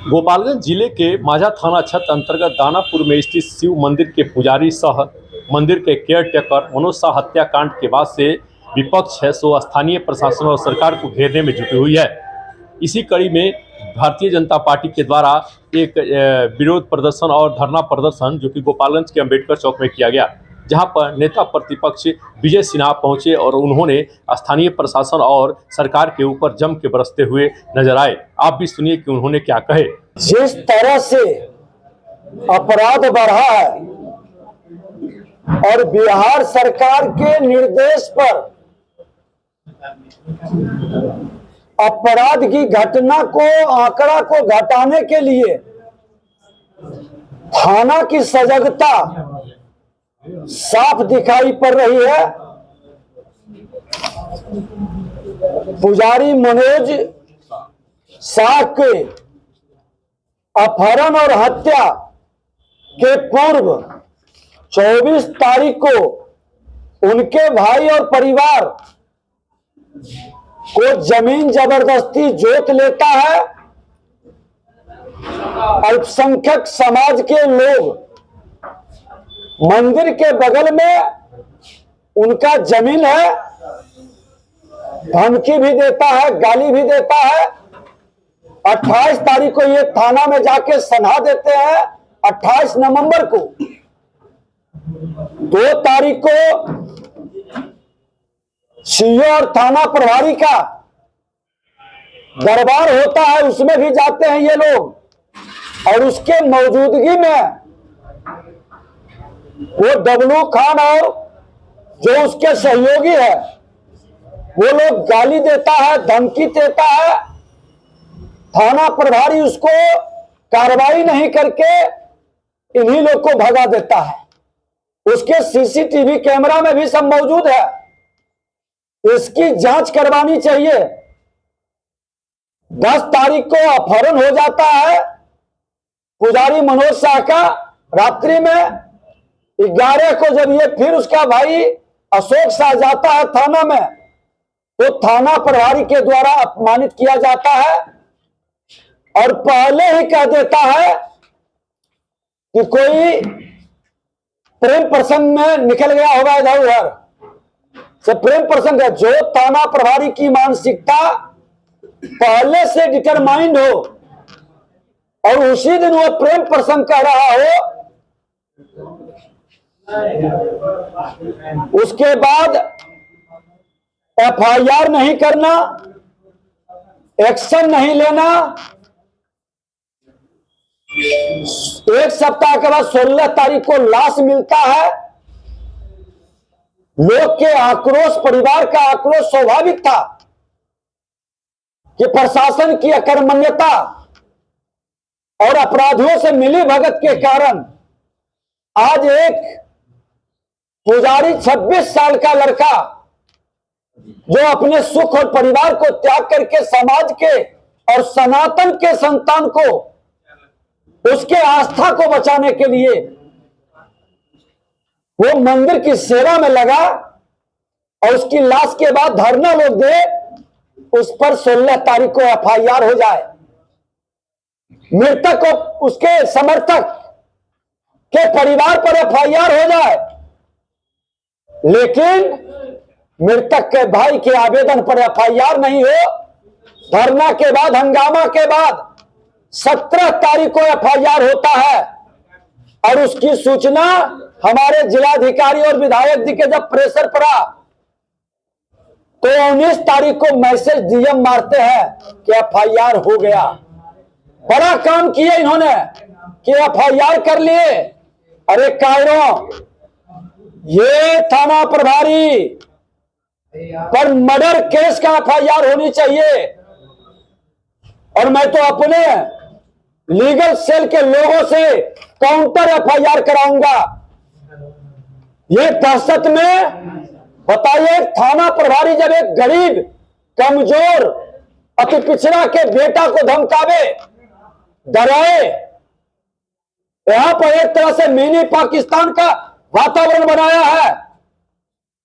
गोपालगंज जिले के माझा थाना क्षेत्र अंतर्गत दानापुर में स्थित शिव मंदिर के पुजारी सह मंदिर के केयर टेकर मनोज शाह हत्याकांड के बाद से विपक्ष है सो स्थानीय प्रशासन और सरकार को घेरने में जुटी हुई है। इसी कड़ी में भारतीय जनता पार्टी के द्वारा एक विरोध प्रदर्शन और धरना प्रदर्शन जो कि गोपालगंज के अंबेडकर चौक में किया गया, जहां पर नेता प्रतिपक्ष विजय सिन्हा पहुंचे और उन्होंने स्थानीय प्रशासन और सरकार के ऊपर जम के बरसते हुए नजर आए। आप भी सुनिए कि उन्होंने क्या कहे। जिस तरह से अपराध बढ़ा है और बिहार सरकार के निर्देश पर अपराध की घटना को आंकड़ा को घटाने के लिए थाना की सजगता साफ दिखाई पड़ रही है। पुजारी मनोज शाह के अपहरण और हत्या के पूर्व 24 तारीख को उनके भाई और परिवार को जमीन जबरदस्ती जोत लेता है। अल्पसंख्यक समाज के लोग मंदिर के बगल में उनका जमीन है, धमकी भी देता है, गाली भी देता है। 28 तारीख को ये थाना में जाके सनहा देते हैं। 28 नवंबर को 2 तारीख को सीओ और थाना प्रभारी का दरबार होता है, उसमें भी जाते हैं ये लोग और उसके मौजूदगी में वो डब्लू खान और जो उसके सहयोगी है वो लोग गाली देता है, धमकी देता है। थाना प्रभारी उसको कार्रवाई नहीं करके इन्हीं लोग को भगा देता है। उसके सीसीटीवी कैमरा में भी सब मौजूद है, इसकी जांच करवानी चाहिए। 10 तारीख को अपहरण हो जाता है पुजारी मनोज शाह का रात्रि में। 11 को जब ये फिर उसका भाई अशोक शाह जाता है थाना में तो थाना प्रभारी के द्वारा अपमानित किया जाता है और पहले ही कह देता है कि कोई प्रेम प्रसंग में निकल गया होगा इधर उधर से। प्रेम प्रसंग है जो थाना प्रभारी की मानसिकता पहले से डिटरमाइंड हो और उसी दिन वो प्रेम प्रसंग कह रहा हो, उसके बाद एफआईआर नहीं करना, एक्शन नहीं लेना। 1 सप्ताह के बाद 16 तारीख को लाश मिलता है। लोग के आक्रोश, परिवार का आक्रोश स्वाभाविक था कि प्रशासन की अकर्मण्यता और अपराधियों से मिली भगत के कारण आज एक पुजारी 26 साल का लड़का जो अपने सुख और परिवार को त्याग करके समाज के और सनातन के संतान को, उसके आस्था को बचाने के लिए वो मंदिर की सेवा में लगा और उसकी लाश के बाद धरना लोग दे, उस पर 16 तारीख को एफआईआर हो जाए। मृतक को, उसके समर्थक के परिवार पर एफआईआर हो जाए, लेकिन मृतक के भाई के आवेदन पर एफआईआर नहीं हो। धरना के बाद, हंगामा के बाद 17 तारीख को एफआईआर होता है और उसकी सूचना हमारे जिलाधिकारी और विधायक जी के जब प्रेशर पड़ा तो 19 तारीख को मैसेज डीएम मारते हैं कि एफआईआर हो गया। बड़ा काम किए इन्होंने कि एफआईआर कर लिए। अरे कायरों, ये थाना प्रभारी पर मर्डर केस का एफआईआर होनी चाहिए और मैं तो अपने लीगल सेल के लोगों से काउंटर एफआईआर कराऊंगा। ये दहशत में बताइए, थाना प्रभारी जब एक गरीब, कमजोर, अति पिछड़ा के बेटा को धमकावे, डराए, यहां पर एक तरह से मिनी पाकिस्तान का वातावरण बनाया है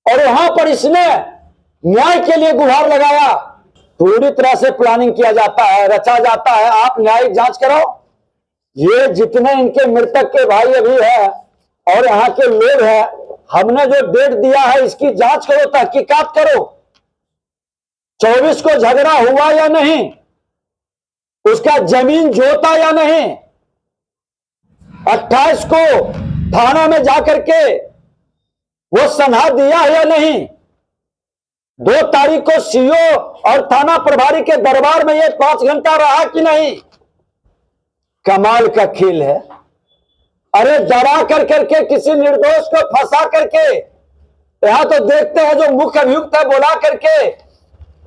और वहां पर इसने न्याय के लिए गुहार लगाया। पूरी तरह से प्लानिंग किया जाता है, रचा जाता है। आप न्यायिक जांच करो। ये जितने इनके मृतक के भाई अभी है और यहाँ के लोग हैं, हमने जो डेट दिया है इसकी जांच करो, तहकीकात करो। 24 को झगड़ा हुआ या नहीं, उसका जमीन जोता या नहीं, 28 को थाना में जाकर के वो सनहा दिया है या नहीं, 2 तारीख को सीओ और थाना प्रभारी के दरबार में ये 5 घंटा रहा कि नहीं। कमाल का खेल है। अरे डरा कर करके किसी निर्दोष को फंसा करके, यहां तो देखते हैं जो मुख्य अभियुक्त है बुला करके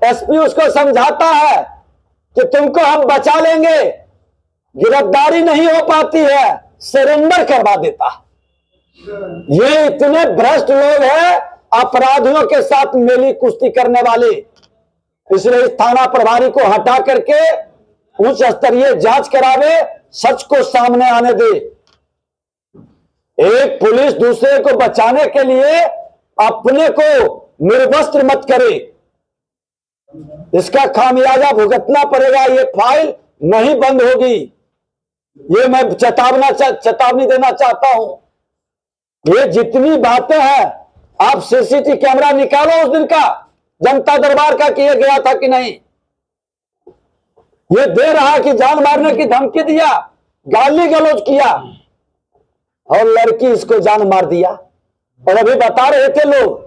एसपी उसको समझाता है कि तुमको हम बचा लेंगे, गिरफ्तारी नहीं हो पाती है, सरेंडर करवा देता। ये इतने भ्रष्ट लोग हैं, अपराधियों के साथ मेली कुश्ती करने वाले। इसलिए इस थाना प्रभारी को हटा करके उच्च स्तरीय जांच करावे, सच को सामने आने दे। एक पुलिस दूसरे को बचाने के लिए अपने को निर्वस्त्र मत करे, इसका खामियाजा भुगतना पड़ेगा। ये फाइल नहीं बंद होगी, ये मैं चेतावनी देना चाहता हूं। ये जितनी बातें हैं, आप सीसीटीवी कैमरा निकालो उस दिन का जनता दरबार का कि ये गया था कि नहीं। ये दे रहा कि जान मारने की धमकी दिया, गाली गलौज किया और लड़की इसको जान मार दिया। और अभी बता रहे थे लोग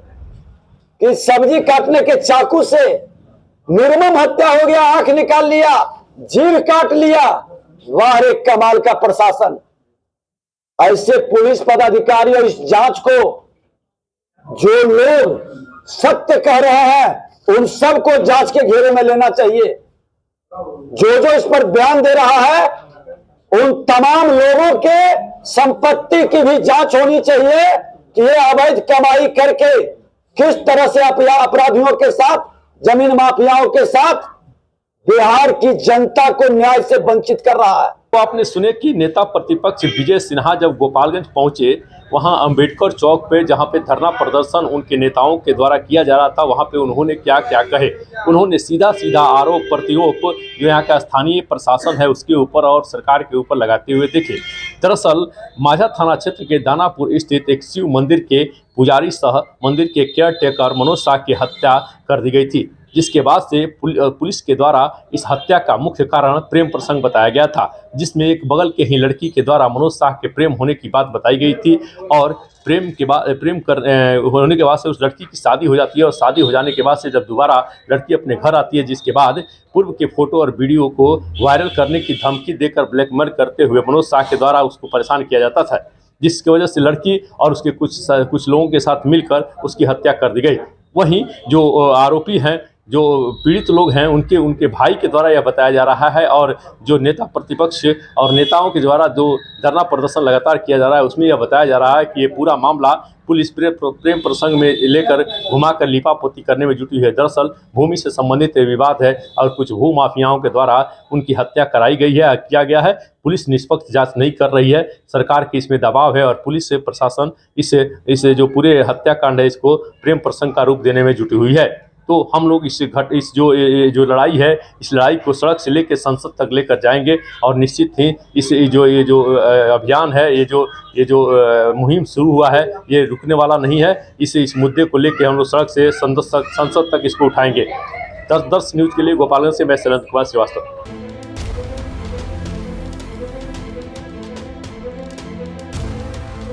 कि सब्जी काटने के चाकू से निर्मम हत्या हो गया, आंख निकाल लिया, जीभ काट लिया। वाह रे कमाल का प्रशासन। ऐसे पुलिस पदाधिकारी और इस जांच को जो लोग सत्य कह रहे हैं उन सबको जांच के घेरे में लेना चाहिए। जो इस पर बयान दे रहा है उन तमाम लोगों के संपत्ति की भी जांच होनी चाहिए कि ये अवैध कमाई करके किस तरह से अपराधियों के साथ, जमीन माफियाओं के साथ बिहार की जनता को न्याय से वंचित कर रहा है। तो आपने सुने कि नेता प्रतिपक्ष विजय सिन्हा जब गोपालगंज पहुंचे, वहां अंबेडकर चौक पे जहां पे धरना प्रदर्शन उनके नेताओं के द्वारा किया जा रहा था, वहां पे उन्होंने क्या क्या कहे। उन्होंने सीधा सीधा आरोप प्रत्यारोप जो यहाँ का स्थानीय प्रशासन है उसके ऊपर और सरकार के ऊपर लगाते हुए दिखे। दरअसल माझा थाना क्षेत्र के दानापुर स्थित एक शिव मंदिर के पुजारी सह मंदिर के केयर टेकर मनोज शाह की हत्या कर दी गई थी, जिसके बाद से पुलिस के द्वारा इस हत्या का मुख्य कारण प्रेम प्रसंग बताया गया था, जिसमें एक बगल के ही लड़की के द्वारा मनोज शाह के प्रेम होने की बात बताई गई थी। और प्रेम होने के बाद से उस लड़की की शादी हो जाती है और शादी हो जाने के बाद से जब दोबारा लड़की अपने घर आती है, जिसके बाद पूर्व के फोटो और वीडियो को वायरल करने की धमकी देकर ब्लैकमेल करते हुए मनोज शाह के द्वारा उसको परेशान किया जाता था, जिसकी वजह से लड़की और उसके कुछ लोगों के साथ मिलकर उसकी हत्या कर दी गई। वहीं जो आरोपी हैं, जो पीड़ित लोग हैं, उनके भाई के द्वारा यह बताया जा रहा है और जो नेता प्रतिपक्ष और नेताओं के द्वारा जो धरना प्रदर्शन लगातार किया जा रहा है उसमें यह बताया जा रहा है कि ये पूरा मामला पुलिस प्रेम प्रसंग में लेकर घुमाकर लिपापोती करने में जुटी है। दरअसल भूमि से संबंधित विवाद है और कुछ भू माफियाओं के द्वारा उनकी हत्या कराई गई है, किया गया है। पुलिस निष्पक्ष जांच नहीं कर रही है, सरकार की इसमें दबाव है और पुलिस से प्रशासन इस जो पूरे हत्याकांड है इसको प्रेम प्रसंग का रूप देने में जुटी हुई है। तो हम लोग इस जो लड़ाई है, इस लड़ाई को सड़क से लेकर संसद तक लेकर जाएंगे और निश्चित ही ये जो अभियान है, ये जो मुहिम शुरू हुआ है, ये रुकने वाला नहीं है। इस मुद्दे को लेकर हम लोग सड़क से संसद तक इसको उठाएंगे। 10 न्यूज़ के लिए गोपालगंज से मैं शरद कुमार श्रीवास्तव।